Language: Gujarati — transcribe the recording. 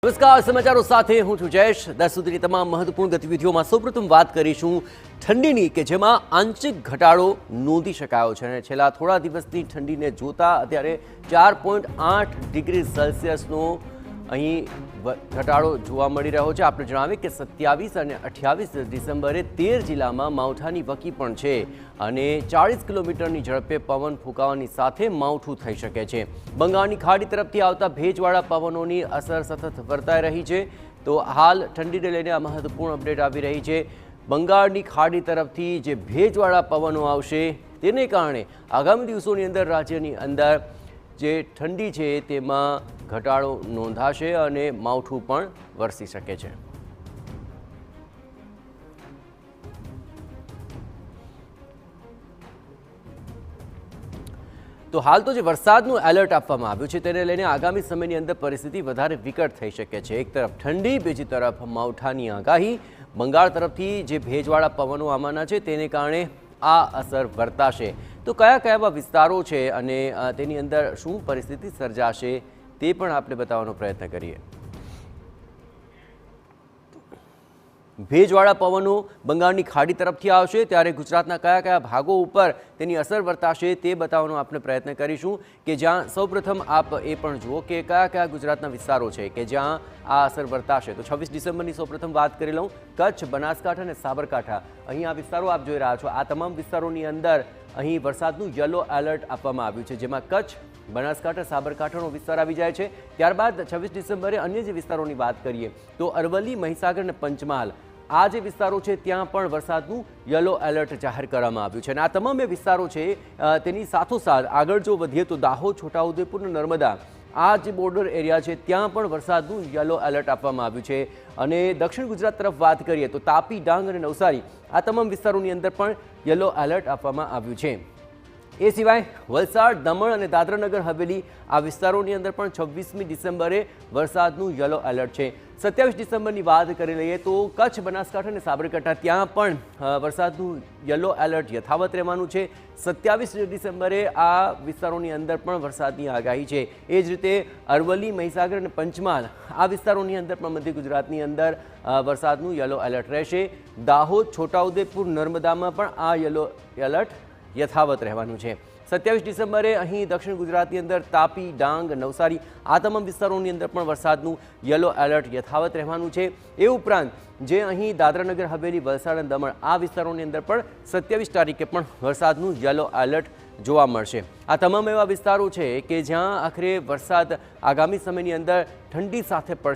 નમસ્કાર, સમાચારો સાથે હું છું જયેશ। 10 સુધીની તમામ મહત્વપૂર્ણ ગતિવિધિઓમાં સૌપ્રથમ વાત કરીશું ઠંડીની કે જેમાં આંશિક ઘટાડો નોંધી શકાયો છે અને છેલ્લા થોડા દિવસની ઠંડીને જોતા અત્યારે 4.8 ડિગ્રી સેલ્સિયસનો અહીં ઘટાડો જોવા મળી રહ્યો છે। આપણે જણાવીએ કે 27 અને 28 ડિસેમ્બરે 13 જિલ્લામાં માવઠાની વકી પણ છે અને 40 કિલોમીટરની ઝડપે પવન ફૂંકાવાની સાથે માવઠું થઈ શકે છે। બંગાળની ખાડી તરફથી આવતા ભેજવાળા પવનોની અસર સતત વર્તાઈ રહી છે। તો હાલ ઠંડીને લઈને આ મહત્વપૂર્ણ અપડેટ આવી રહી છે। બંગાળની ખાડી તરફથી જે ભેજવાળા પવનો આવશે તેને કારણે આગામી દિવસોની અંદર રાજ્યની અંદર જે ઠંડી છે તેમાં ઘટાડો નોંધાશે અને માવઠું પણ વરસી શકે છે। તો હાલ તો જે વરસાદનું એલર્ટ આપવામાં આવ્યું છે તેને લઈને આગામી સમયની અંદર પરિસ્થિતિ વધારે વિકટ થઈ શકે છે। એક તરફ ઠંડી, બીજી તરફ માવઠાની આગાહી। બંગાળ તરફથી જે ભેજવાળા પવનો આવવાના છે તેને કારણે આ અસર વર્તાશે। તો કયા કયા વિસ્તારો છે અને તેની અંદર શું પરિસ્થિતિ સર્જાશે તે પણ આપણે બતાવવાનો પ્રયત્ન કરીએ। ભેજવાળા પવનો બંગાળની ખાડી તરફથી આવશે ત્યારે ગુજરાતના કયા કયા ભાગો ઉપર તેની અસર વર્તાશે તે બતાવવાનો આપણે પ્રયત્ન કરીશું કે જ્યાં સૌપ્રથમ આપ એ પણ જુઓ કે કયા કયા ગુજરાતના વિસ્તારો છે કે જ્યાં આ અસર વર્તાશે। તો 26 ડિસેમ્બરની સૌપ્રથમ વાત કરી લઉં। કચ્છ, બનાસકાંઠા અને સાબરકાંઠા, અહીં આ વિસ્તારો આપ જોઈ રહ્યા છો। આ તમામ વિસ્તારોની અંદર અહીં વરસાદનું યલો એલર્ટ આપવામાં આવ્યું છે જેમાં કચ્છ, બનાસકાંઠા, સાબરકાંઠાનો વિસ્તાર આવી જાય છે। ત્યારબાદ 26 ડિસેમ્બરે અન્ય જે વિસ્તારોની વાત કરીએ તો અરવલ્લી, મહીસાગર અને પંચમહાલ, આ જે વિસ્તારો છે ત્યાં પણ વરસાદનું યલો એલર્ટ જાહેર કરવામાં આવ્યું છે અને આ તમામ વિસ્તારો છે તેની સાથોસાથ આગળ જો વધીએ તો દાહોદ, છોટાઉદેપુર અને નર્મદા, આ જે બોર્ડર એરિયા છે ત્યાં પણ વરસાદનું યલો એલર્ટ આપવામાં આવ્યું છે। અને દક્ષિણ ગુજરાત તરફ વાત કરીએ તો તાપી, ડાંગ અને નવસારી, આ તમામ વિસ્તારોની અંદર પણ યલો એલર્ટ આપવામાં આવ્યું છે। એ સિવાય વલસાડ, દમણ અને દાદરાનગર હવેલી, આ વિસ્તારોની અંદર પણ 26મી ડિસેમ્બરે વરસાદનું યલો એલર્ટ છે। 27 ડિસેમ્બરની વાત કરી લઈએ તો કચ્છ, બનાસકાંઠા અને સાબરકાંઠા, ત્યાં પણ વરસાદનું યલો એલર્ટ યથાવત રહેવાનું છે। 27 ડિસેમ્બરે આ વિસ્તારોની અંદર પણ વરસાદની આગાહી છે। એ જ રીતે અરવલ્લી, મહીસાગર અને પંચમહાલ, આ વિસ્તારોની અંદર પણ મધ્ય ગુજરાતની અંદર વરસાદનું યલો એલર્ટ રહેશે। દાહોદ, છોટાઉદેપુર, નર્મદામાં પણ આ યલો એલર્ટ યથાવત રહેવાનું છે। 27 ડિસેમ્બરે અહીં દક્ષિણ ગુજરાતની અંદર તાપી, ડાંગ, નવસારી, આ તમામ વિસ્તારોની અંદર પણ વરસાદનું યલો એલર્ટ યથાવત રહેવાનું છે। એ ઉપરાંત જે અહીં દાદરાનગર હવેલી, વલસાડ અને દમણ, આ વિસ્તારોની અંદર પણ 27 તારીખે પણ વરસાદનું યલો એલર્ટ જોવા મળશે। આ તમામ એવા વિસ્તારો છે કે જ્યાં આખરે વરસાદ આગામી સમયની અંદર ઠંડી સાથે પડશે।